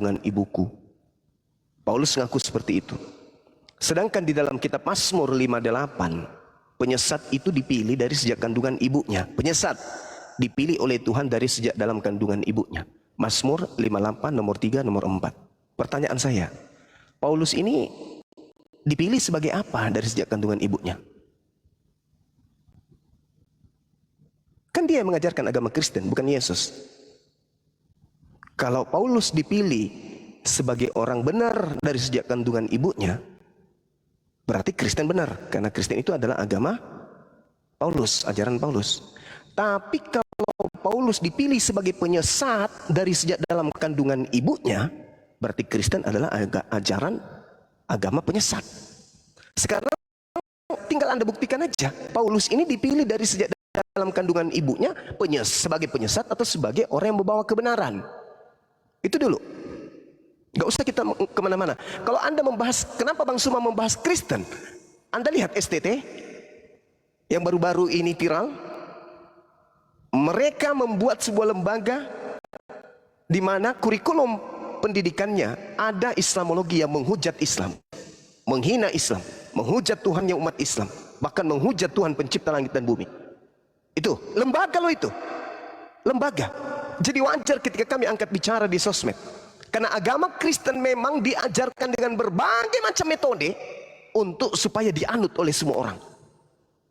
kandungan ibuku. Paulus ngaku seperti itu. Sedangkan di dalam kitab Mazmur 58, penyesat itu dipilih dari sejak kandungan ibunya. Penyesat dipilih oleh Tuhan dari sejak dalam kandungan ibunya. Mazmur 58 nomor 3 nomor 4. Pertanyaan saya, Paulus ini dipilih sebagai apa dari sejak kandungan ibunya? Kan dia yang mengajarkan agama Kristen, bukan Yesus. Kalau Paulus dipilih sebagai orang benar dari sejak kandungan ibunya, berarti Kristen benar, karena Kristen itu adalah agama Paulus, ajaran Paulus. Tapi kalau Paulus dipilih sebagai penyesat dari sejak dalam kandungan ibunya, berarti Kristen adalah ajaran agama penyesat. Sekarang tinggal Anda buktikan aja, Paulus ini dipilih dari sejak dalam kandungan ibunya sebagai penyesat atau sebagai orang yang membawa kebenaran. Itu dulu. Gak usah kita kemana-mana. Kalau Anda membahas, kenapa Bang Suma membahas Kristen? Anda lihat STT yang baru-baru ini viral. Mereka membuat sebuah lembaga di mana kurikulum pendidikannya ada Islamologi yang menghujat Islam, menghina Islam, menghujat Tuhan yang umat Islam, bahkan menghujat Tuhan pencipta langit dan bumi. Itu lembaga loh, itu lembaga. Jadi wajar ketika kami angkat bicara di sosmed, karena agama Kristen memang diajarkan dengan berbagai macam metode untuk supaya dianut oleh semua orang.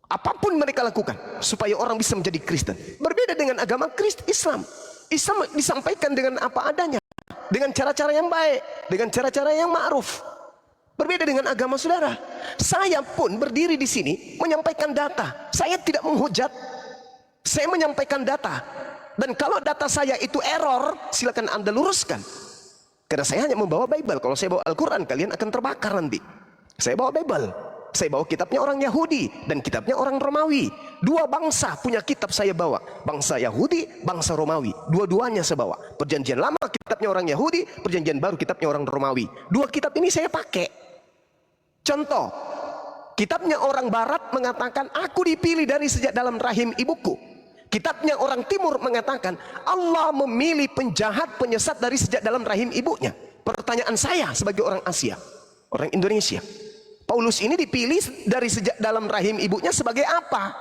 Apapun mereka lakukan supaya orang bisa menjadi Kristen. Berbeda dengan agama Islam. Islam disampaikan dengan apa adanya, dengan cara-cara yang baik, dengan cara-cara yang ma'ruf. Berbeda dengan agama saudara. Saya pun berdiri di sini menyampaikan data. Saya tidak menghujat. Saya menyampaikan data. Dan kalau data saya itu error, silakan Anda luruskan. Karena saya hanya membawa Bible. Kalau saya bawa Al-Quran, kalian akan terbakar nanti. Saya bawa Bible. Saya bawa kitabnya orang Yahudi dan kitabnya orang Romawi. Dua bangsa punya kitab saya bawa. Bangsa Yahudi, bangsa Romawi. Dua-duanya saya bawa. Perjanjian lama kitabnya orang Yahudi, perjanjian baru kitabnya orang Romawi. Dua kitab ini saya pakai. Contoh, kitabnya orang Barat mengatakan, aku dipilih dari sejak dalam rahim ibuku. Kitabnya orang Timur mengatakan, Allah memilih penjahat, penyesat dari sejak dalam rahim ibunya. Pertanyaan saya sebagai orang Asia, orang Indonesia, Paulus ini dipilih dari sejak dalam rahim ibunya sebagai apa?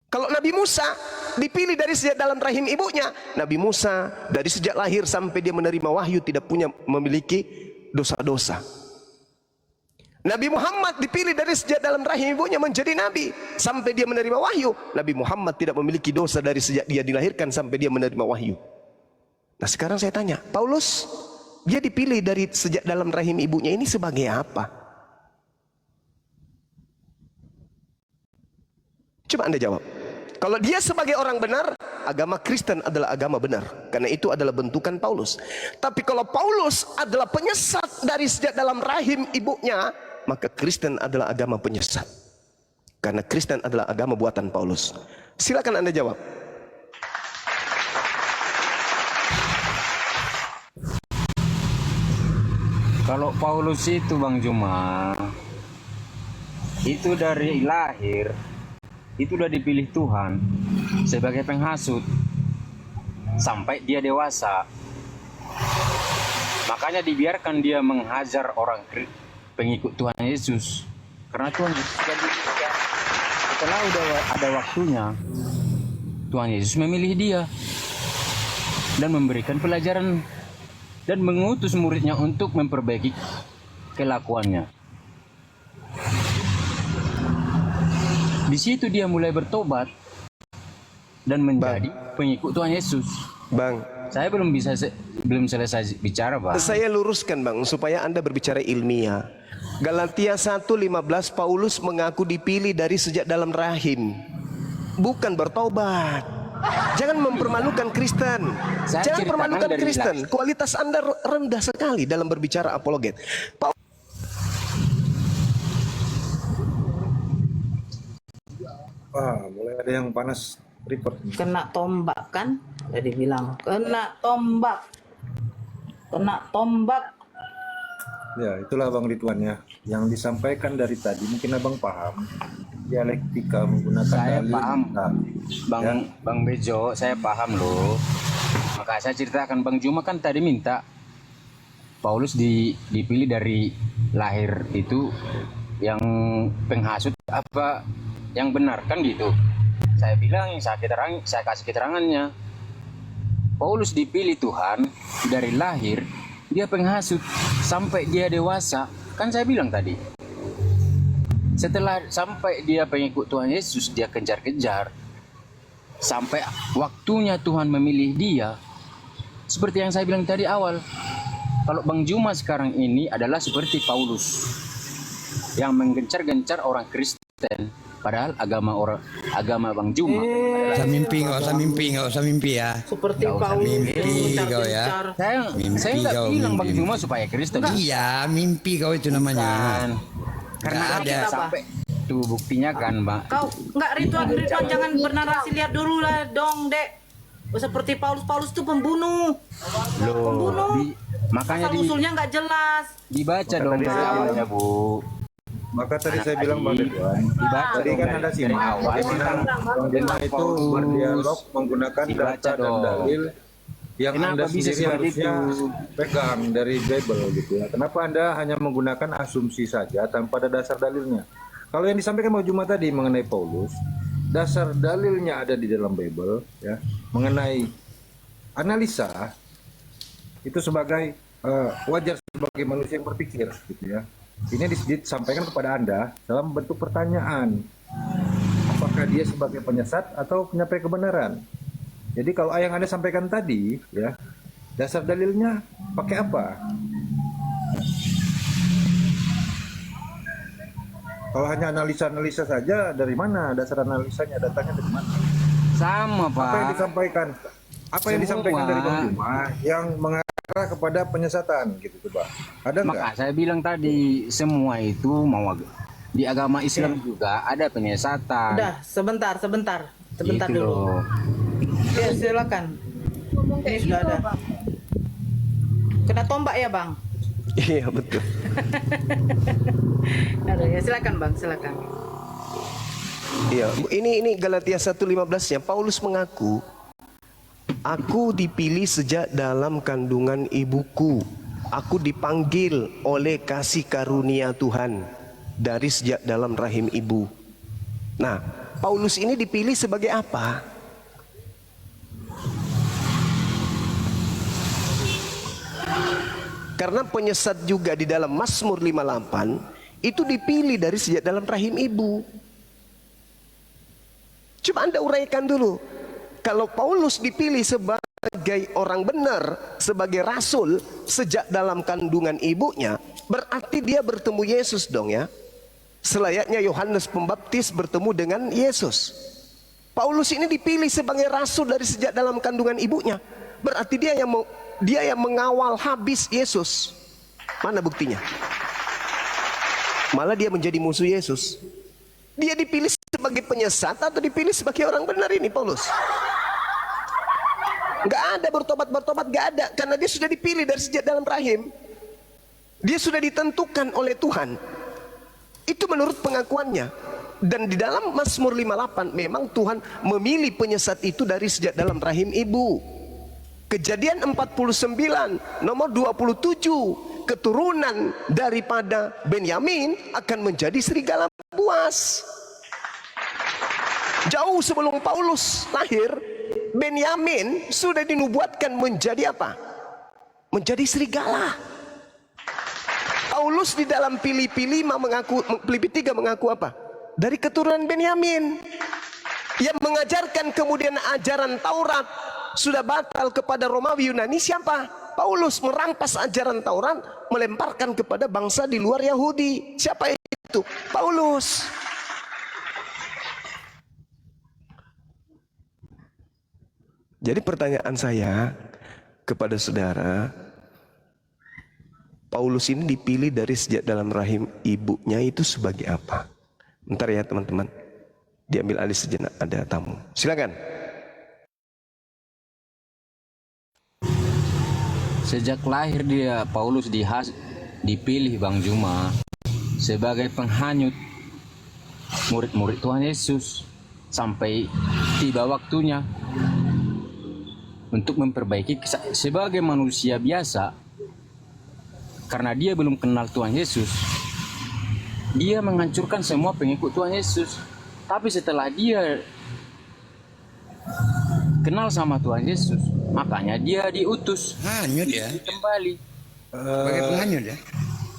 Kalau Nabi Musa dipilih dari sejak dalam rahim ibunya, Nabi Musa dari sejak lahir sampai dia menerima wahyu tidak memiliki dosa-dosa. Nabi Muhammad dipilih dari sejak dalam rahim ibunya menjadi nabi sampai dia menerima wahyu. Nabi Muhammad tidak memiliki dosa dari sejak dia dilahirkan sampai dia menerima wahyu. Nah sekarang saya tanya, Paulus dia dipilih dari sejak dalam rahim ibunya ini sebagai apa? Coba Anda jawab. Kalau dia sebagai orang benar, agama Kristen adalah agama benar, karena itu adalah bentukan Paulus. Tapi kalau Paulus adalah penyesat dari sejak dalam rahim ibunya, maka Kristen adalah agama penyesat, karena Kristen adalah agama buatan Paulus. Silakan Anda jawab. Kalau Paulus itu Bang Juma, itu dari lahir itu udah dipilih Tuhan sebagai penghasut sampai dia dewasa. Makanya dibiarkan dia menghajar orang pengikut Tuhan Yesus, karena Tuhan Yesus setelah udah ada waktunya, Tuhan Yesus memilih dia dan memberikan pelajaran dan mengutus muridnya untuk memperbaiki kelakuannya. Di situ dia mulai bertobat dan menjadi pengikut Tuhan Yesus. Bang, saya belum selesai bicara, Bang. Saya luruskan, Bang, supaya Anda berbicara ilmiah. Galatia 1:15, Paulus mengaku dipilih dari sejak dalam rahim, bukan bertobat. Jangan mempermalukan Kristen. Jangan permalukan Kristen. Kualitas Anda rendah sekali dalam berbicara apologet. Mulai ada yang panas report. Kena tombak kan? Jadi bilang kena tombak. Kena tombak. Ya, itulah Bang Ridwan ya. Yang disampaikan dari tadi mungkin Abang paham. Dialektika menggunakan Saya dalil. paham. Nah, Bang Bejo, saya paham loh. Maka saya ceritakan, Bang Juma kan tadi minta Paulus dipilih dari lahir itu yang penghasut apa yang benar kan gitu. Saya bilang, saya kasih keterangannya. Paulus dipilih Tuhan dari lahir, dia penghasut sampai dia dewasa. Kan saya bilang tadi. Setelah sampai dia pengikut Tuhan Yesus, dia kejar-kejar. Sampai waktunya Tuhan memilih dia. Seperti yang saya bilang tadi awal. Kalau Bang Juma sekarang ini adalah seperti Paulus. Yang menggencar-gencar orang Kristen. Padahal agama Bang Juma. Nggak usah mimpi ya. Seperti Nggak usah Paulus. mimpi kau ya. Saya nggak kau, bilang Bang mimpi. Juma supaya Kristen. Iya, mimpi kau itu namanya. Bukan. Karena Nggak ada ada. sampai tuh buktinya kan, Mbak. Kau nggak ritual jangan bernarasi, lihat dulu lah dong, Dek. Oh, seperti Paulus tuh pembunuh. Pembunuh. Makanya Asal usulnya nggak jelas. dibaca dong dari awalnya, Bu. Maka tadi saya bilang Bang Ridwan, Dibaca tadi dong kan dari ada simak awal. bagaimana Bang Ridwan itu berdialog menggunakan Dibaca data dan dong. dalil yang Kenapa Anda bisa sendiri seperti harusnya itu? pegang dari Bible gitu ya. Kenapa Anda hanya menggunakan asumsi saja tanpa ada dasar dalilnya? Kalau yang disampaikan Bang Juma tadi mengenai Paulus, dasar dalilnya ada di dalam Bible ya, mengenai analisa itu sebagai wajar sebagai manusia yang berpikir gitu ya. Ini disampaikan kepada Anda dalam bentuk pertanyaan. Apakah dia sebagai penyesat atau penyampai kebenaran? Jadi kalau yang Anda sampaikan tadi ya, dasar dalilnya pakai apa? Kalau hanya analisa-analisa saja, dari mana dasar analisanya, datanya dari mana? Sama, Pak. Apa yang disampaikan? Apa yang disampaikan dari Bang Juma yang mengarah kepada penyesatan gitu coba? Ada nggak? Maka saya bilang tadi, semua itu mau di agama Islam juga ada penyesatan. Udah, sebentar Gitu dulu. loh. Ya, silakan. Ini sudah ada. Kena tombak ya, Bang? Iya betul. Ada ya, silakan Bang, silakan. Iya, ini Galatia 1:15-nya. Paulus mengaku, aku dipilih sejak dalam kandungan ibuku. Aku dipanggil oleh kasih karunia Tuhan dari sejak dalam rahim ibu. Nah, Paulus ini dipilih sebagai apa? Karena penyesat juga di dalam Mazmur 58 itu dipilih dari sejak dalam rahim ibu. Coba Anda uraikan dulu. Kalau Paulus dipilih sebagai orang benar, sebagai rasul sejak dalam kandungan ibunya, berarti dia bertemu Yesus dong ya. Selayaknya Yohanes Pembaptis bertemu dengan Yesus. Paulus ini dipilih sebagai rasul dari sejak dalam kandungan ibunya. Berarti dia yang mengawal habis Yesus. Mana buktinya? Malah dia menjadi musuh Yesus. Dia dipilih sebagai penyesat atau dipilih sebagai orang benar ini Paulus? Gak ada bertobat, gak ada. Karena dia sudah dipilih dari sejak dalam rahim. Dia sudah ditentukan oleh Tuhan. Itu menurut pengakuannya. Dan di dalam Mazmur 58 memang Tuhan memilih penyesat itu dari sejak dalam rahim ibu. Kejadian 49 nomor 27, keturunan daripada Benyamin akan menjadi serigala buas. Jauh sebelum Paulus lahir, Benyamin sudah dinubuatkan menjadi apa? Menjadi serigala. Paulus di dalam Filipi 3 mengaku apa? Dari keturunan Benyamin. Yang mengajarkan kemudian ajaran Taurat sudah batal kepada Romawi Yunani siapa? Paulus merampas ajaran Taurat, melemparkan kepada bangsa di luar Yahudi. Siapa itu? Paulus. Jadi pertanyaan saya kepada saudara, Paulus ini dipilih dari sejak dalam rahim ibunya itu sebagai apa? Bentar ya teman-teman, diambil alih sejenak, ada tamu. Silakan. Sejak lahir dia Paulus dipilih Bang Juma sebagai penghanyut murid-murid Tuhan Yesus sampai tiba waktunya untuk memperbaiki sebagai manusia biasa. Karena dia belum kenal Tuhan Yesus, dia menghancurkan semua pengikut Tuhan Yesus. Tapi setelah dia kenal sama Tuhan Yesus, makanya dia diutus Hanyut ya. kembali. Sebagai penghanyut ya.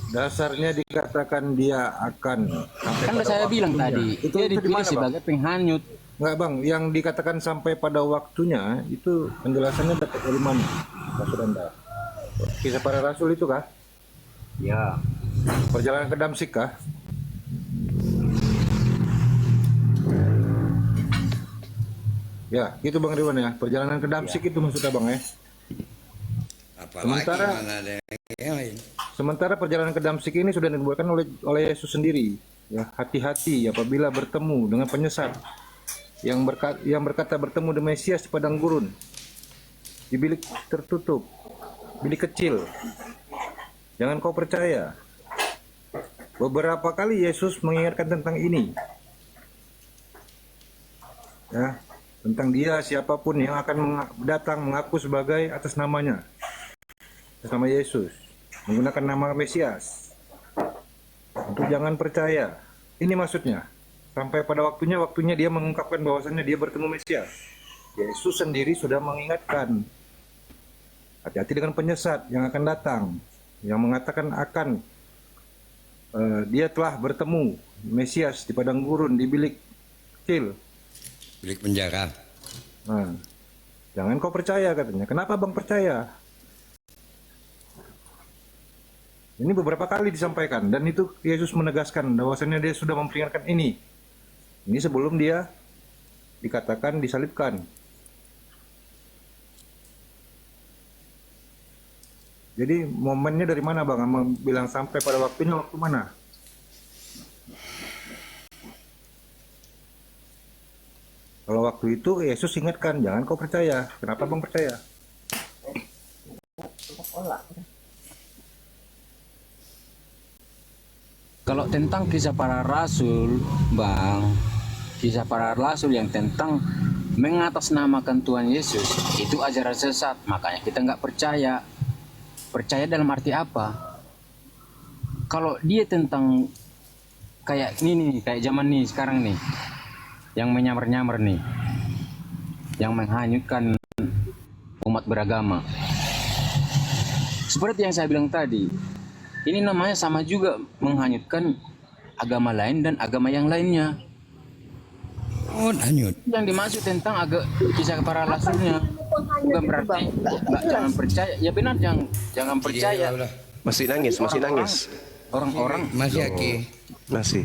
Dasarnya dikatakan dia akan sampai Kan pada saya bilang waktunya. tadi, dia di dipilih mana, Bang? sebagai penghanyut. Enggak, Bang, yang dikatakan sampai pada waktunya itu penjelasannya dapat dari mana? Maksud Anda? Kisah para Rasul itu kah? Ya. Perjalanan ke Damsik kah? Ya, itu Bang Ridwan ya. Perjalanan ke Damsik itu maksudnya Bang ya. Apalagi Sementara- mana ada yang lain. Sementara perjalanan ke Damsik ini sudah dibuatkan oleh Yesus sendiri. Ya, hati-hati apabila bertemu dengan penyesat yang berkata bertemu dengan Mesias di padang gurun, di bilik tertutup, bilik kecil. Jangan kau percaya. Beberapa kali Yesus mengingatkan tentang ini. Ya, tentang dia siapapun yang akan datang mengaku sebagai atas namanya. Atas nama Yesus, menggunakan nama Mesias. Untuk jangan percaya. Ini maksudnya. Sampai pada waktunya dia mengungkapkan bahwasannya dia bertemu Mesias. Yesus sendiri sudah mengingatkan. Hati-hati dengan penyesat yang akan datang. Yang mengatakan dia telah bertemu Mesias di padang gurun, di bilik kecil. Bilik penjara. Nah, jangan kau percaya katanya. Kenapa Bang percaya? Ini beberapa kali disampaikan dan itu Yesus menegaskan bahwasannya dia sudah memperingatkan ini. Ini sebelum dia dikatakan disalibkan. Jadi momennya dari mana Bang? Bilang sampai pada waktunya waktu mana? Kalau waktu itu Yesus ingatkan, jangan kau percaya. Kenapa Bang percaya? Kalau tentang kisah para rasul, Bang, kisah para rasul yang tentang mengatasnamakan Tuhan Yesus, itu ajaran sesat. Makanya kita nggak percaya. Percaya dalam arti apa? Kalau dia tentang kayak ini nih, kayak zaman nih sekarang nih, yang menyamar-nyamar nih, yang menghanyutkan umat beragama. Seperti yang saya bilang tadi, ini namanya sama juga menghanyutkan agama lain dan agama yang lainnya. Oh, hanyut. Yang dimaksud tentang kisah para rasulnya bukan berarti jangan percaya. Ya benar, jangan percaya. Iya, udah. Masih nangis, masih nangis. Orang-orang Masih Aki. Masih.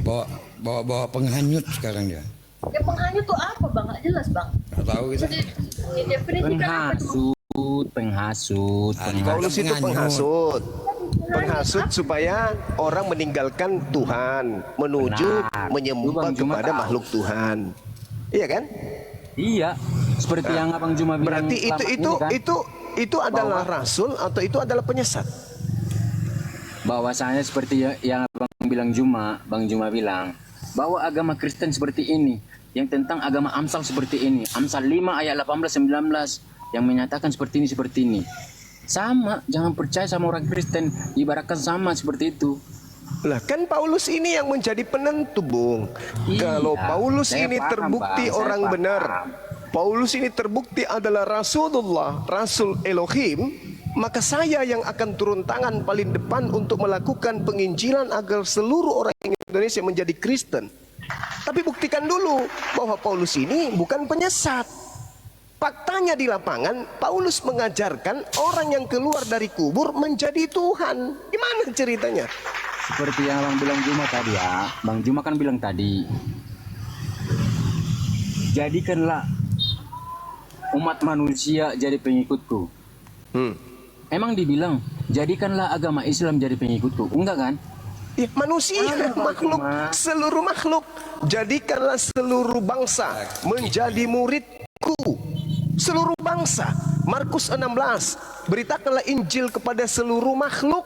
Bawa penghanyut sekarang dia. Ya penghanyut tuh apa bang? Nggak jelas bang. Nggak tahu kita. Didefinisikan apa tuh? penghasut. Paulus itu penghasut. Penghasut supaya orang meninggalkan Tuhan, menuju Benar. menyembah Bang Juma kepada tahu. makhluk Tuhan. Iya kan? Iya, seperti yang Abang Juma bilang. Berarti selama ini kan, itu adalah rasul atau itu adalah penyesat? bahwasanya seperti yang Bang Juma bilang, bahwa agama Kristen seperti ini, yang tentang agama Amsal seperti ini, Amsal 5 ayat 18-19 yang menyatakan seperti ini. Sama, jangan percaya sama orang Kristen, ibaratkan sama seperti itu. Lah kan Paulus ini yang menjadi penentu, Bung. Iya, Kalau Paulus saya ini paham, terbukti Bang, saya orang paham. benar, Paulus ini terbukti adalah Rasulullah, Rasul Elohim, maka saya yang akan turun tangan paling depan untuk melakukan penginjilan agar seluruh orang Indonesia menjadi Kristen. Tapi buktikan dulu bahwa Paulus ini bukan penyesat. Faktanya di lapangan, Paulus mengajarkan orang yang keluar dari kubur menjadi Tuhan. Gimana ceritanya? Seperti yang Bang bilang Juma tadi ya, Bang Juma kan bilang tadi, jadikanlah umat manusia jadi pengikutku. Emang dibilang, jadikanlah agama Islam jadi pengikutku, enggak kan? Ya, manusia, makhluk, seluruh makhluk. Jadikanlah seluruh bangsa menjadi muridku. Seluruh bangsa. Markus 16. Beritakanlah Injil kepada seluruh makhluk.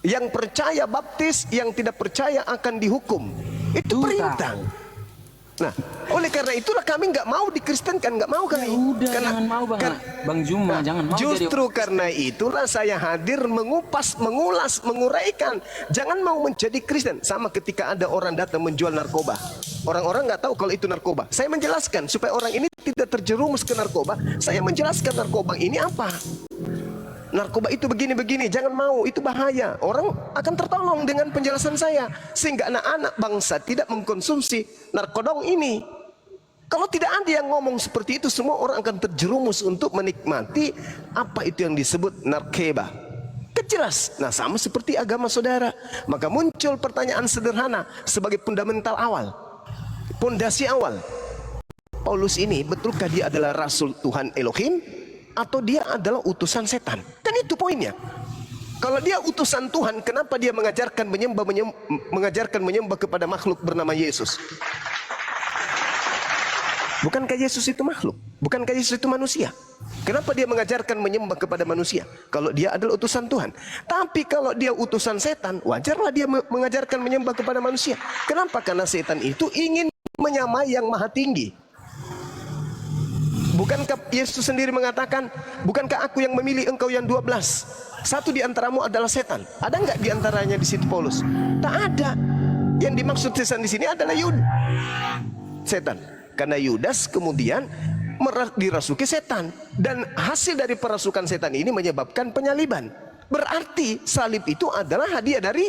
Yang percaya baptis, yang tidak percaya akan dihukum. Itu perintah. Nah, oleh karena itulah kami nggak mau dikristenkan, nggak mau kami. Udah, Karena, jangan mau Bang Juma, jangan mau justru karena itulah saya hadir mengupas, mengulas, menguraikan. Jangan mau menjadi Kristen. Sama ketika ada orang datang menjual narkoba, orang-orang nggak tahu kalau itu narkoba. Saya menjelaskan supaya orang ini tidak terjerumus ke narkoba. Saya menjelaskan narkoba ini apa. Narkoba itu begini-begini, jangan mau, itu bahaya. Orang akan tertolong dengan penjelasan saya. Sehingga anak-anak bangsa tidak mengkonsumsi narkodong ini. Kalau tidak ada yang ngomong seperti itu, semua orang akan terjerumus untuk menikmati apa itu yang disebut narkoba. Kejelas. Nah, sama seperti agama saudara. Maka muncul pertanyaan sederhana sebagai fundamental awal. Pondasi awal. Paulus ini, betulkah dia adalah Rasul Tuhan Elohim? Atau dia adalah utusan setan? Kan itu poinnya. Kalau dia utusan Tuhan, kenapa dia mengajarkan menyembah kepada makhluk bernama Yesus? Bukankah Yesus itu makhluk? Bukankah Yesus itu manusia? Kenapa dia mengajarkan menyembah kepada manusia? Kalau dia adalah utusan Tuhan. Tapi kalau dia utusan setan, wajarlah dia mengajarkan menyembah kepada manusia. Kenapa? Karena setan itu ingin menyamai yang maha tinggi. Bukankah Yesus sendiri mengatakan, bukankah aku yang memilih engkau yang 12? Satu di antaramu adalah setan. Ada nggak di antaranya di situ Paulus? Tak ada. Yang dimaksud setan di sini adalah setan. Karena Yudas kemudian dirasuki setan, dan hasil dari perasukan setan ini menyebabkan penyaliban. Berarti salib itu adalah hadiah dari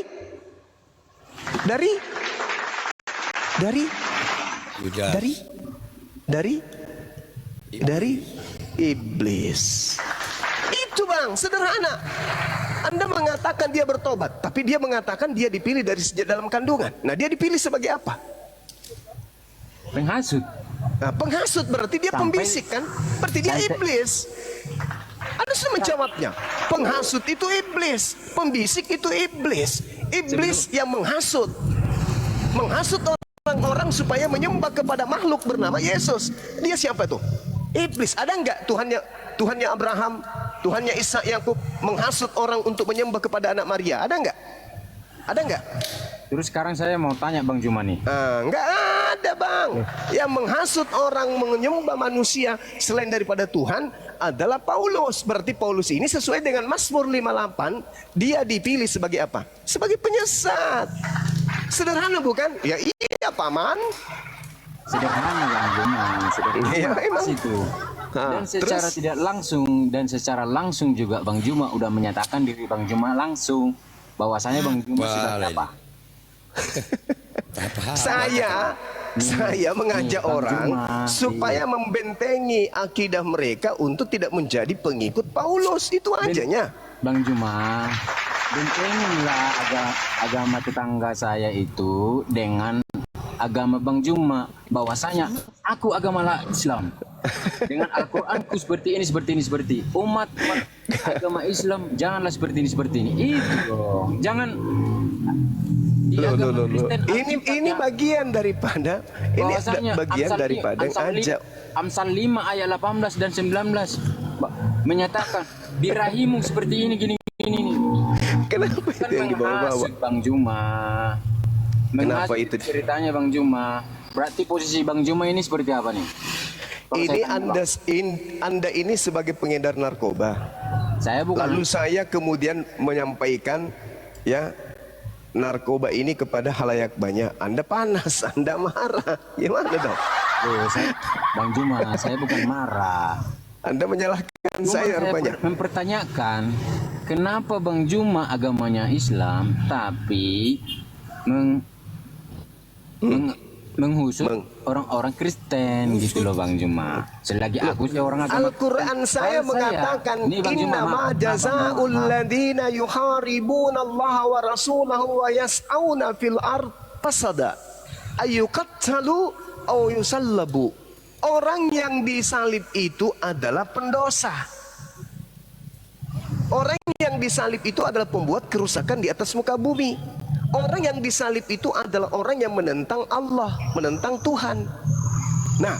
iblis. Itu bang, sederhana. Anda mengatakan dia bertobat, tapi dia mengatakan dia dipilih dari sejak dalam kandungan. Nah, dia dipilih sebagai apa? Penghasut. Nah, penghasut berarti dia pembisik kan? Berarti dia iblis. Anda sudah menjawabnya. Penghasut itu iblis, pembisik itu iblis. Iblis yang menghasut orang-orang supaya menyembah kepada makhluk bernama Yesus. Dia siapa tuh? Iblis. Ada nggak Tuhannya Abraham, Tuhannya Ishak, Yakub menghasut orang untuk menyembah kepada anak Maria? Ada nggak? Ada nggak? Terus sekarang saya mau tanya Bang Juma nih. Nggak ada bang. Yang menghasut orang menyembah manusia selain daripada Tuhan adalah Paulus. Berarti Paulus ini sesuai dengan Mazmur 58, dia dipilih sebagai apa? Sebagai penyesat. Sederhana bukan? Ya iya paman. Sederhana Bang Juma, sederhana. Ya, emang. Itu. Dan secara Terus? tidak langsung dan secara langsung juga Bang Juma udah menyatakan diri Bang Juma langsung bahwasanya Bang Juma sudah apa? Saya mengajak orang supaya membentengi akidah mereka untuk tidak menjadi pengikut Paulus. Itu ajanya. Bang Juma, bentengilah agama tetangga saya itu dengan agama Bang Juma, bahwasanya aku agama Islam dengan Al-Quranku seperti ini umat agama Islam janganlah seperti ini itu dong. Jangan di agama Kristen Ini bagian daripada ngajak. Amsal 5 ayat 18 dan 19 menyatakan birahimu seperti ini gini. Kenapa itu yang dibawa-bawa? Bang Juma. Kenapa itu? Ceritanya Bang Juma. Berarti posisi Bang Juma ini seperti apa nih? Ini Anda ini sebagai pengedar narkoba. Saya bukan. Lalu saya kemudian menyampaikan ya narkoba ini kepada halayak banyak. Anda panas, Anda marah. Gimana dong? Bang Juma, saya bukan marah. Anda menyalahkan saya rupanya. Mempertanyakan kenapa Bang Juma agamanya Islam tapi menghusut orang-orang Kristen gitu loh Bang Juma. Selagi aku sih orang agama Al-Quran saya mengatakan innama jazaa'ul ladzina yuharibuna Allah wa rasulahu wa yas'auna fil ard fasada ayyuqattalu aw yusallabu. Orang yang disalib itu adalah pendosa. Orang yang disalib itu adalah pembuat kerusakan di atas muka bumi. Orang yang disalib itu adalah orang yang menentang Allah, menentang Tuhan. Nah,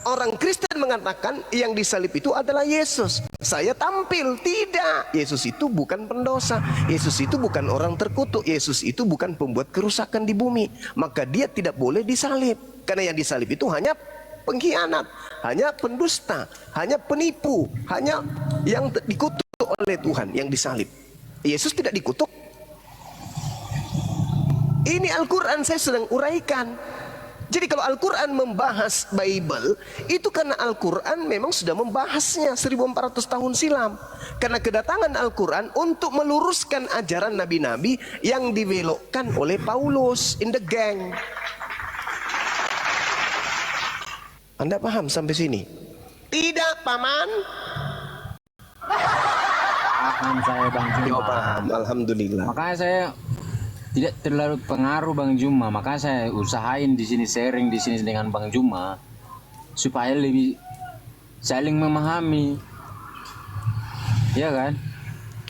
orang Kristen mengatakan yang disalib itu adalah Yesus. Saya tampil, tidak. Yesus itu bukan pendosa. Yesus itu bukan orang terkutuk. Yesus itu bukan pembuat kerusakan di bumi. Maka dia tidak boleh disalib. Karena yang disalib itu hanya pengkhianat, hanya pendusta, hanya penipu, hanya yang dikutuk oleh Tuhan yang disalib. Yesus tidak dikutuk. Ini Al-Quran saya sedang uraikan. Jadi kalau Al-Quran membahas Bible, itu karena Al-Quran memang sudah membahasnya 1400 tahun silam. Karena kedatangan Al-Quran untuk meluruskan ajaran nabi-nabi yang dibelokkan oleh Paulus in the gang. Anda paham sampai sini? Tidak, Paman? Paham saya Bang Ya, Juma. paham, alhamdulillah. Makanya saya tidak terlalu pengaruh Bang Juma, makanya saya usahain di sini sharing di sini dengan Bang Juma supaya lebih saling memahami. Iya kan?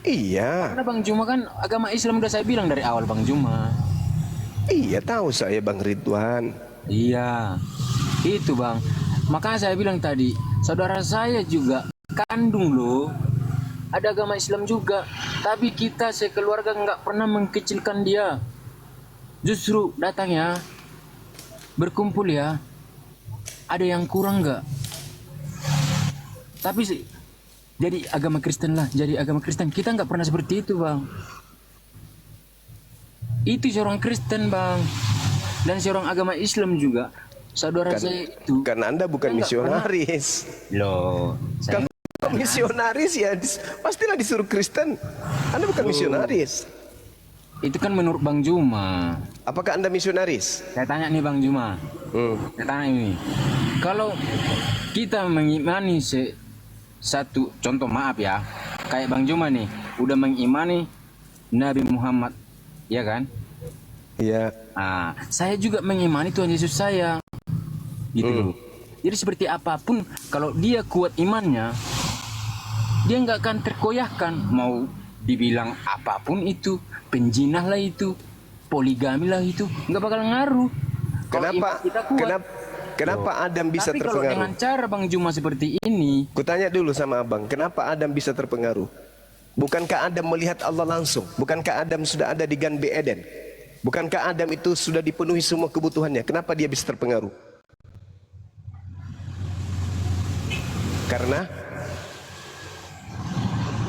Iya. Karena Bang Juma kan agama Islam udah saya bilang dari awal Bang Juma. Iya, tahu saya Bang Ridwan. Iya. Itu Bang. Makanya saya bilang tadi, saudara saya juga kandung loh. Ada agama Islam juga, tapi kita sekeluarga nggak pernah mengkecilkan dia. Justru datang ya, berkumpul ya. Ada yang kurang nggak? Tapi jadi agama Kristen lah, jadi agama Kristen. Kita nggak pernah seperti itu Bang. Itu seorang Kristen Bang, dan seorang agama Islam juga. Saudara saya itu. Karena Anda bukan Saya nggak misionaris. Loh, saya Kalau misionaris ya pastilah disuruh Kristen. Anda bukan misionaris. itu kan menurut Bang Juma. Apakah Anda misionaris? Saya tanya nih Bang Juma. Saya tanya ini. Kalau kita mengimani satu contoh, maaf ya, kayak Bang Juma nih, udah mengimani Nabi Muhammad, ya kan? Iya. Ah, saya juga mengimani Tuhan Yesus saya. Gitu loh. Jadi seperti apapun, kalau dia kuat imannya, dia nggak akan terkoyahkan. Mau dibilang apapun itu, penjinah lah itu, poligami lah itu, nggak bakal ngaruh. Kalau Kenapa? iman kita kuat. Kenapa Adam bisa Tapi kalau dengan terpengaruh? cara Bang Juma seperti ini, Kutanya dulu sama Abang, kenapa Adam bisa terpengaruh? Bukankah Adam melihat Allah langsung? Bukankah Adam sudah ada di Gan Eden? Bukankah Adam itu sudah dipenuhi semua kebutuhannya? Kenapa dia bisa terpengaruh?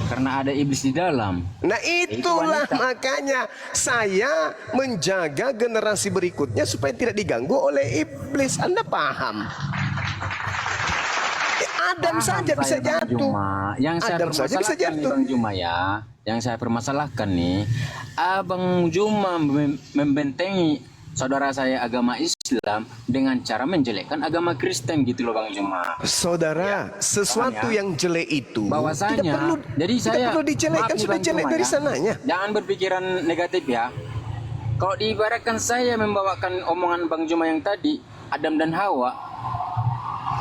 karena ada iblis di dalam. Nah itulah makanya saya menjaga generasi berikutnya supaya tidak diganggu oleh iblis. Anda paham? Adam Paham saja bisa saya, Bang jatuh. Juma. Yang saya Adam saja bisa permasalahkan nih, jatuh. Bang Juma ya. Yang saya permasalahkan nih, Abang Juma membentengi saudara saya agama Islam dengan cara menjelekkan agama Kristen gitu loh Bang Juma. Saudara, sesuatu paham ya? yang jelek itu Bahwasanya, tidak perlu, jadi tidak saya perlu dijelekkan, maaf nih, sudah Bang jelek Juma dari ya. sananya. Jangan berpikiran negatif ya. Kalau diibaratkan saya membawakan omongan Bang Juma yang tadi, Adam dan Hawa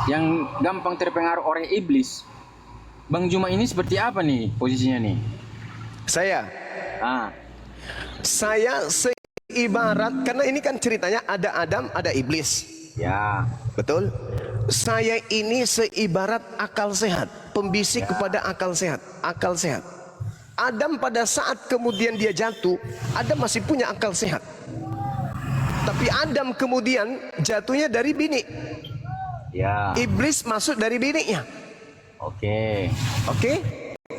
yang gampang terpengaruh oleh iblis. Bang Juma ini seperti apa nih posisinya nih? Saya seibarat, karena ini kan ceritanya ada Adam, ada iblis. Ya. Betul? Saya ini seibarat akal sehat, pembisik kepada akal sehat, akal sehat. Adam pada saat kemudian dia jatuh, Adam masih punya akal sehat. Tapi Adam kemudian jatuhnya dari bini. Ya. Iblis masuk dari bininya. Oke. Oke?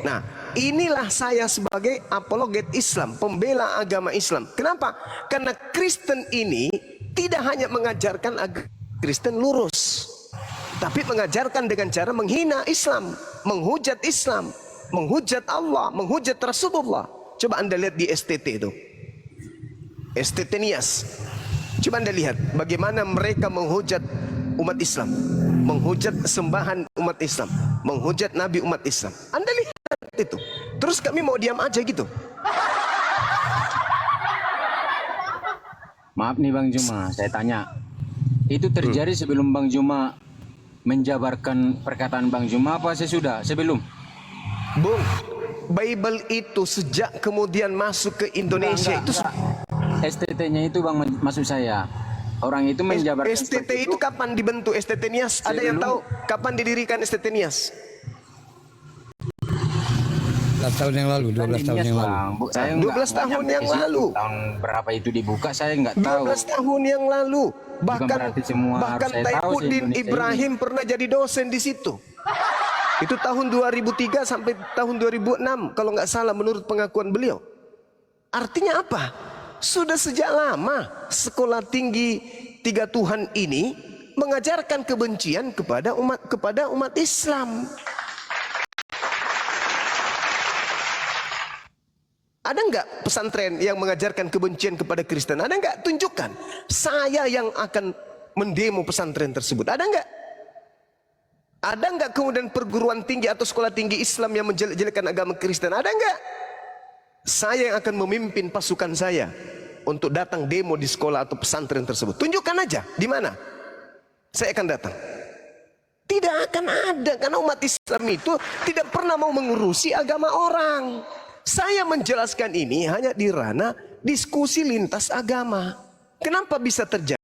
Nah, inilah saya sebagai apologet Islam, pembela agama Islam. Kenapa? Karena Kristen ini tidak hanya mengajarkan Kristen lurus, tapi mengajarkan dengan cara menghina Islam, menghujat Islam, menghujat Allah, menghujat Rasulullah. Coba Anda lihat di STT itu, STT Nias. Coba Anda lihat bagaimana mereka menghujat umat Islam, menghujat sembahan umat Islam, menghujat Nabi umat Islam. Anda lihat itu. Terus kami mau diam aja gitu? Maaf nih Bang Juma, saya tanya. Itu terjadi sebelum Bang Juma menjabarkan perkataan Bang Juma apa sesudah? Sebelum? Bung, Bible itu sejak kemudian masuk ke Indonesia itu STT-nya itu Bang, maksud saya. Orang itu menjabarkan STT itu kapan dibentuk STT Nias? Ada yang tahu kapan didirikan STT Nias? 12 tahun yang lalu, 12 tahun yang lalu. Bang. Saya 12 tahun yang lalu. Tahun berapa itu dibuka saya nggak tahu. 12 tahun yang lalu. Bahkan berarti semua bahkan harus saya tahu Taifuddin se-Indonesia Ibrahim pernah jadi dosen di situ. Itu tahun 2003 sampai tahun 2006 kalau nggak salah menurut pengakuan beliau. Artinya apa? Sudah sejak lama sekolah tinggi tiga Tuhan ini mengajarkan kebencian kepada umat Islam. Ada nggak pesantren yang mengajarkan kebencian kepada Kristen? Ada nggak? Tunjukkan. Saya yang akan mendemo pesantren tersebut. Ada nggak? Ada nggak kemudian perguruan tinggi atau sekolah tinggi Islam yang menjelek-jelekan agama Kristen? Ada nggak? Saya yang akan memimpin pasukan saya untuk datang demo di sekolah atau pesantren tersebut. Tunjukkan aja di mana. Saya akan datang. Tidak akan ada, karena umat Islam itu tidak pernah mau mengurusi agama orang. Saya menjelaskan ini hanya di ranah diskusi lintas agama. Kenapa bisa terjadi?